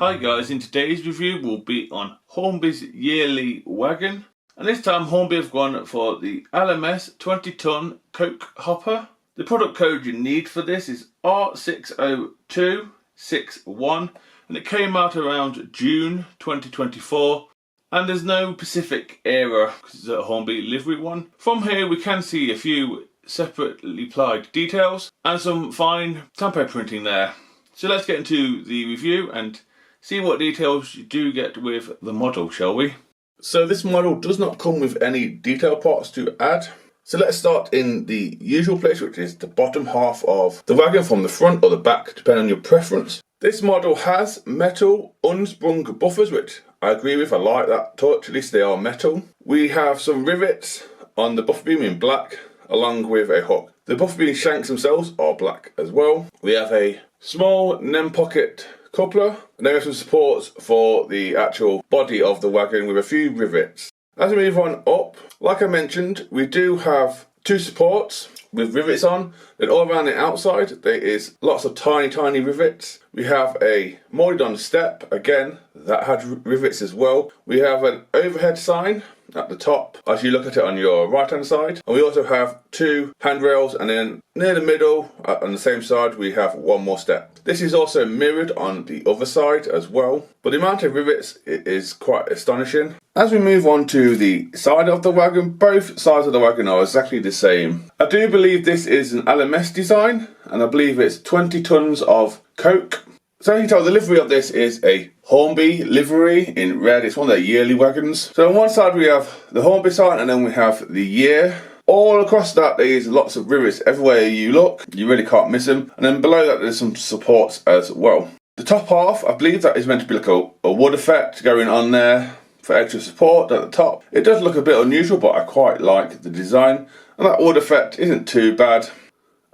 Hi guys, in today's review we'll be on Hornby's yearly wagon, and this time Hornby have gone for the LMS 20-ton coke hopper. The product code you need for this is R60261 and it came out around June 2024, and there's no Pacific era because it's a Hornby livery one. From here we can see a few separately plied details and some fine tampo printing there. So let's get into the review and see what details you do get with the model, shall we? So this model does not come with any detail parts to add. So let's start in the usual place, which is the bottom half of the wagon from the front or the back, depending on your preference. This model has metal unsprung buffers, which I agree with. I like that touch, at least they are metal. We have some rivets on the buffer beam in black, along with a hook. The buffer beam shanks themselves are black as well. We have a small NEM pocket coupler, and then we have some supports for the actual body of the wagon with a few rivets. As we move on up, like I mentioned, we do have two supports with rivets on, then all around the outside there is lots of tiny rivets. We have a moulded on step, again that had rivets as well. We have an overhead sign at the top as you look at it on your right hand side, and we also have two handrails, and then near the middle on the same side we have one more step. This is also mirrored on the other side as well, but the amount of rivets is quite astonishing. As we move on to the side of the wagon, both sides of the wagon are exactly the same. I do believe this is an LMS design, and I believe it's 20 tons of coke. So you can tell the livery of this is a Hornby livery in red. It's one of their yearly wagons. So on one side we have the Hornby sign, and then we have the year. All across that there is lots of rivets everywhere you look. You really can't miss them. And then below that there's some supports as well. The top half, I believe that is meant to be like a wood effect going on there for extra support at the top. It does look a bit unusual, but I quite like the design, and that wood effect isn't too bad.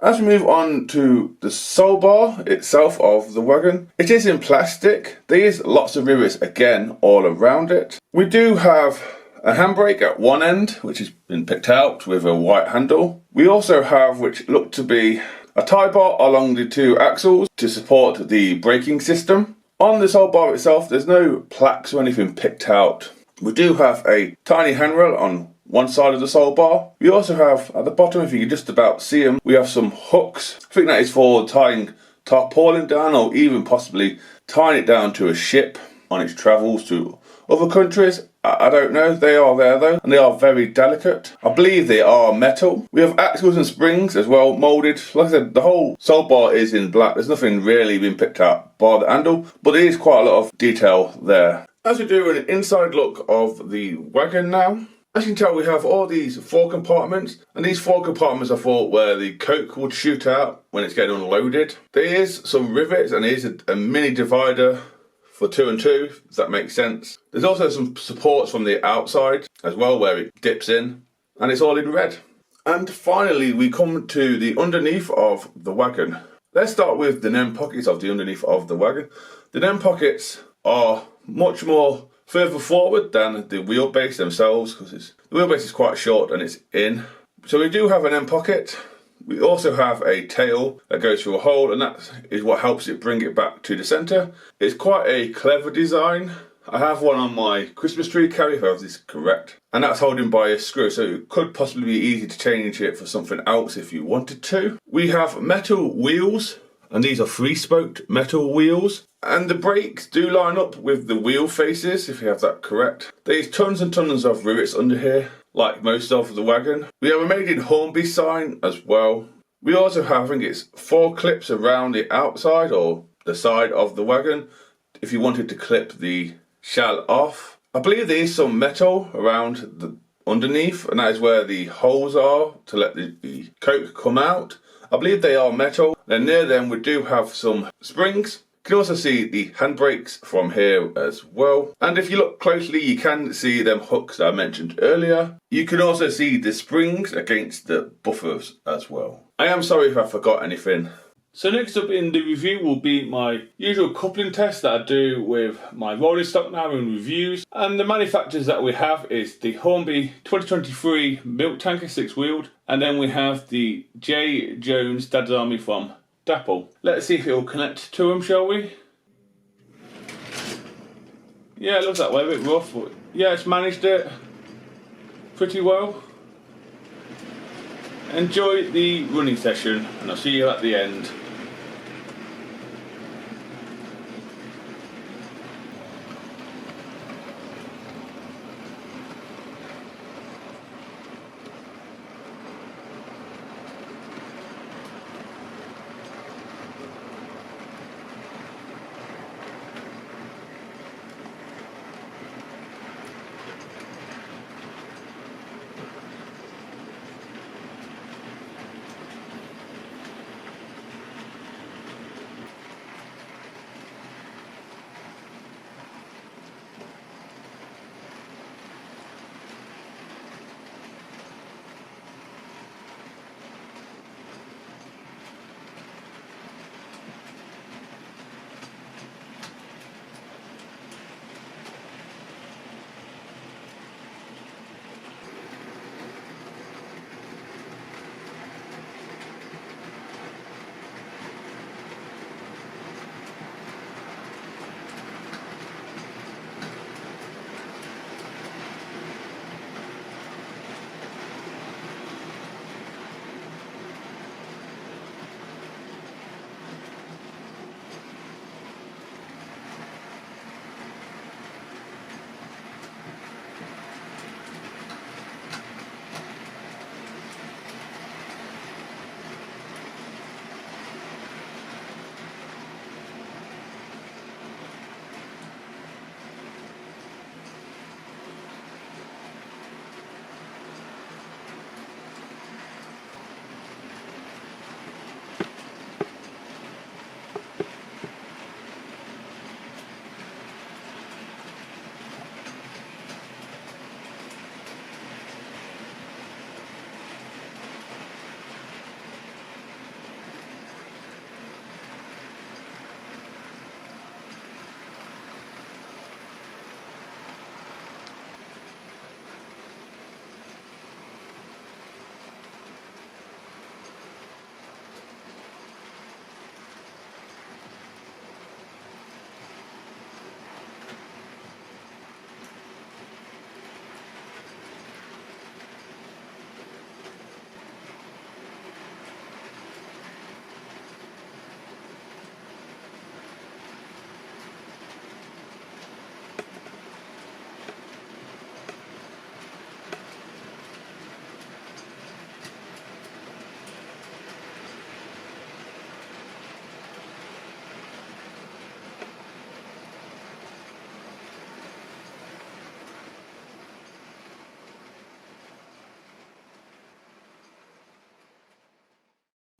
As we move on to the sole bar itself of the wagon, it is in plastic. There is lots of rivets again all around it. We do have a handbrake at one end, which has been picked out with a white handle. We also have, which look to be a tie bar along the two axles to support the braking system. On the sole bar itself, there's no plaques or anything picked out. We do have a tiny handrail on one side of the sole bar. We also have at the bottom, if you can just about see them, we have some hooks. I think that is for tying tarpaulin down, or even possibly tying it down to a ship on its travels to other countries. I don't know. They are there though, and they are very delicate. I believe they are metal. We have axles and springs as well, moulded. Like I said, the whole sole bar is in black. There's nothing really been picked out bar the handle, but there is quite a lot of detail there. As we do an inside look of the wagon now, as you can tell, we have all these four compartments, and these four compartments are for where the coke would shoot out when it's getting unloaded. There is some rivets, and there is a mini divider for 2 and 2, if that makes sense. There's also some supports from the outside as well where it dips in, and it's all in red. And finally we come to the underneath of the wagon. Let's start with the NEM pockets of the underneath of the wagon. The NEM pockets are much more further forward than the wheelbase themselves, because the wheelbase is quite short and it's in. So we do have an end pocket. We also have a tail that goes through a hole, and that is what helps it bring it back to the centre. It's quite a clever design. I have one on my Christmas tree carry, if I have this correct, and that's holding by a screw, so it could possibly be easy to change it for something else if you wanted to. We have metal wheels, and these are 3-spoked metal wheels. And the brakes do line up with the wheel faces, if you have that correct. There's tons and tons of rivets under here, like most of the wagon. We have a made in Hornby sign as well. We also have, I think it's 4 clips around the outside or the side of the wagon, if you wanted to clip the shell off. I believe there is some metal around the underneath, and that is where the holes are to let the coke come out. I believe they are metal. Then near them we do have some springs. You can also see the handbrakes from here as well. And if you look closely, you can see them hooks that I mentioned earlier. You can also see the springs against the buffers as well. I am sorry if I forgot anything. So next up in the review will be my usual coupling test that I do with my rolling stock now in reviews. And the manufacturers that we have is the Hornby 2023 milk tanker 6-wheeled, and then we have the J. Jones Dad's Army from Dapple. Let's see if it will connect to them, shall we? Yeah, it looks that way, a bit rough, but yeah, it's managed it pretty well. Enjoy the running session, and I'll see you at the end.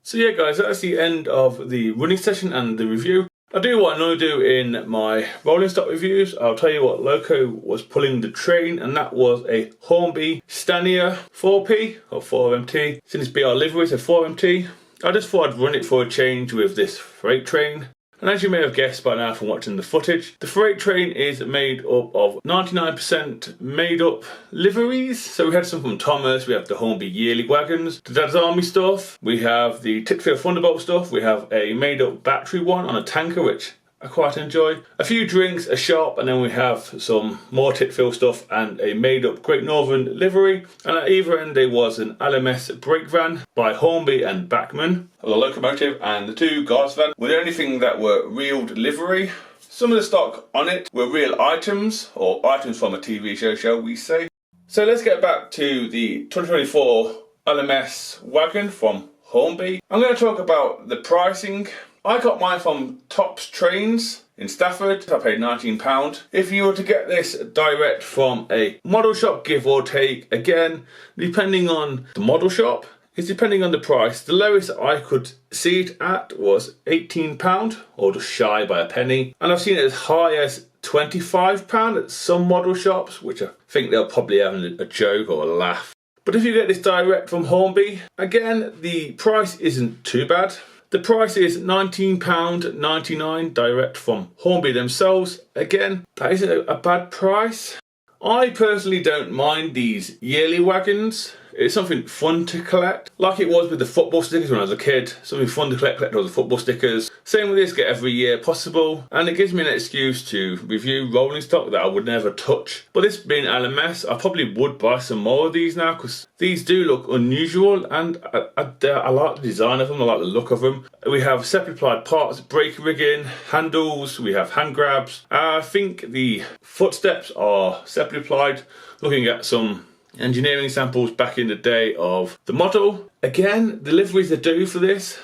So yeah guys, that's the end of the running session and the review. I'll do what I normally do in my rolling stock reviews. I'll tell you what loco was pulling the train, and that was a Hornby THIER 4P or 4MT. Since it's BR livery, so 4MT. I just thought I'd run it for a change with this freight train. And as you may have guessed by now from watching the footage, the freight train is made up of 99% made up liveries. So we had some from Thomas, we have the Hornby yearly wagons, the Dad's Army stuff, we have the THIER Thunderbolt stuff, we have a made up battery one on a tanker which I quite enjoy, a few drinks, a shop, and then we have some more THIER stuff and a made up Great Northern livery. And at either end there was an LMS brake van by Hornby and Bachmann, the locomotive, and the two guards van were the only thing that were real livery. Some of the stock on it were real items, or items from a TV show, shall we say. So let's get back to the 2024 LMS wagon from Hornby. I'm going to talk about the pricing. I got mine from Tops Trains in Stafford. I paid £19. If you were to get this direct from a model shop, give or take, again, depending on the model shop, it's depending on the price. The lowest I could see it at was £18, or just shy by a penny. And I've seen it as high as £25 at some model shops, which I think they'll probably have a joke or a laugh. But if you get this direct from Hornby, again, the price isn't too bad. The price is £19.99 direct from Hornby themselves. Again, that isn't a bad price. I personally don't mind these yearly wagons. It's something fun to collect, like it was with the football stickers when I was a kid. Something fun to collect all the football stickers. Same with this, get every year possible, and it gives me an excuse to review rolling stock that I would never touch. But this being LMS, I probably would buy some more of these now, because these do look unusual, and I like the design of them, I like the look of them. We have separately applied parts, brake rigging, handles, we have hand grabs. I think the footsteps are separately applied, looking at some engineering samples back in the day of the model. Again, the liveries they do for this.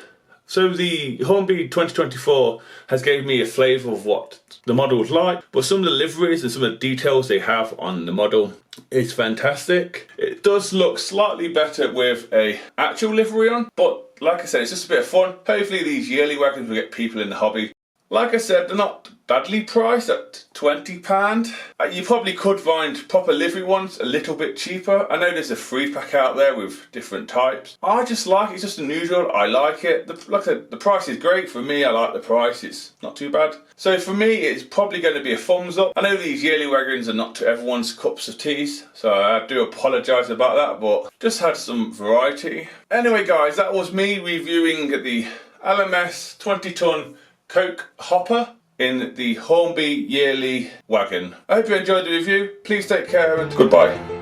So the Hornby 2024 has gave me a flavour of what the model was like, but some of the liveries and some of the details they have on the model is fantastic. It does look slightly better with a actual livery on, but like I said, it's just a bit of fun. Hopefully these yearly wagons will get people in the hobby. Like I said, they're not badly priced at £20. You probably could find proper livery ones a little bit cheaper. I know there's a free pack out there with different types. I just like it, it's just unusual, I like it. Like I said, the price is great for me, I like the price, it's not too bad. So for me, it's probably going to be a thumbs up. I know these yearly wagons are not to everyone's cups of teas, so I do apologise about that, but just had some variety. Anyway guys, that was me reviewing the LMS 20-ton Coke hopper in the Hornby yearly wagon. I hope you enjoyed the review. Please take care and goodbye.